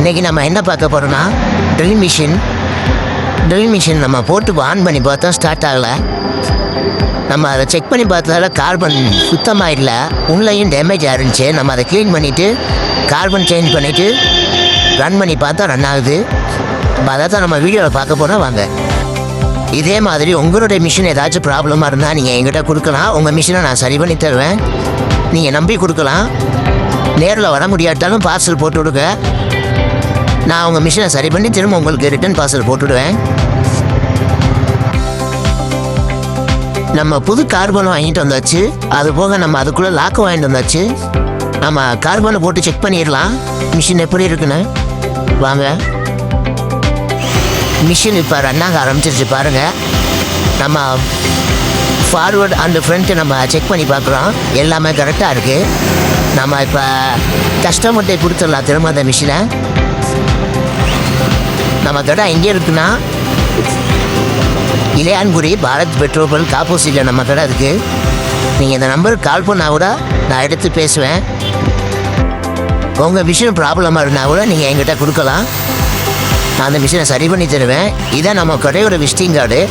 இன்றைக்கி நம்ம என்ன பார்க்க போகிறோன்னா ட்ரில் மிஷின் நம்ம போட்டு ஆன் பண்ணி பார்த்தோம், ஸ்டார்ட் ஆகலை. நம்ம அதை செக் பண்ணி பார்த்ததால கார்பன் சுத்தமாக இல்லை, உள்ளேயும் டேமேஜ் ஆயிருந்துச்சு. நம்ம அதை க்ளீன் பண்ணிவிட்டு கார்பன் சேஞ்ச் பண்ணிவிட்டு ரன் பண்ணி பார்த்தா ரன் ஆகுது. அதை தான் நம்ம வீடியோவில் பார்க்க போனால் வாங்க. இதே மாதிரி உங்களுடைய மிஷின் ஏதாச்சும் ப்ராப்ளமாக இருந்தால் நீங்கள் என்கிட்ட கொடுக்கலாம். உங்கள் மிஷினை நான் சரி பண்ணி தருவேன், நீங்கள் நம்பி கொடுக்கலாம். நேரில் வர முடியாட்டாலும் பார்சல் போட்டு விடுங்க, நான் உங்கள் மிஷினை சரி பண்ணி திரும்ப உங்களுக்கு ரிட்டன் பார்சல் போட்டுவிடுவேன். நம்ம புது கார்பன் வாங்கிட்டு வந்தாச்சு, அது போக நம்ம அதுக்குள்ளே லாக்கு வாங்கிட்டு வந்தாச்சு. நம்ம கார்பனை போட்டு செக் பண்ணிடலாம் மிஷின் எப்படி இருக்குன்னு. வாங்க, மிஷின் இப்போ ரன்னாக ஆரம்பிச்சிருச்சு பாருங்கள். நம்ம ஃபார்வர்டு அண்ட் ஃப்ரண்ட்டு நம்ம செக் பண்ணி பார்க்குறோம், எல்லாமே கரெக்டாக இருக்குது. நம்ம இப்போ கஸ்டமர்கிட்ட கொடுத்துடலாம் திரும்ப அந்த மிஷினை. நம்ம கடை எங்கே இருக்குன்னா இளையான்குடி பாரத் பெட்ரோல் பங்க் ஆப்போசிட்டில் நம்ம கடை இருக்குது. நீங்கள் இந்த நம்பருக்கு கால் பண்ணால் கூட நான் எடுத்து பேசுவேன். உங்கள் மிஷின் ப்ராப்ளமாக இருந்தால் கூட நீங்கள் என்கிட்ட கொடுக்கலாம், நான் அந்த மிஷினை சரி பண்ணி தருவேன். இதான் நம்ம கடையோட விசிட்டிங் கார்டு.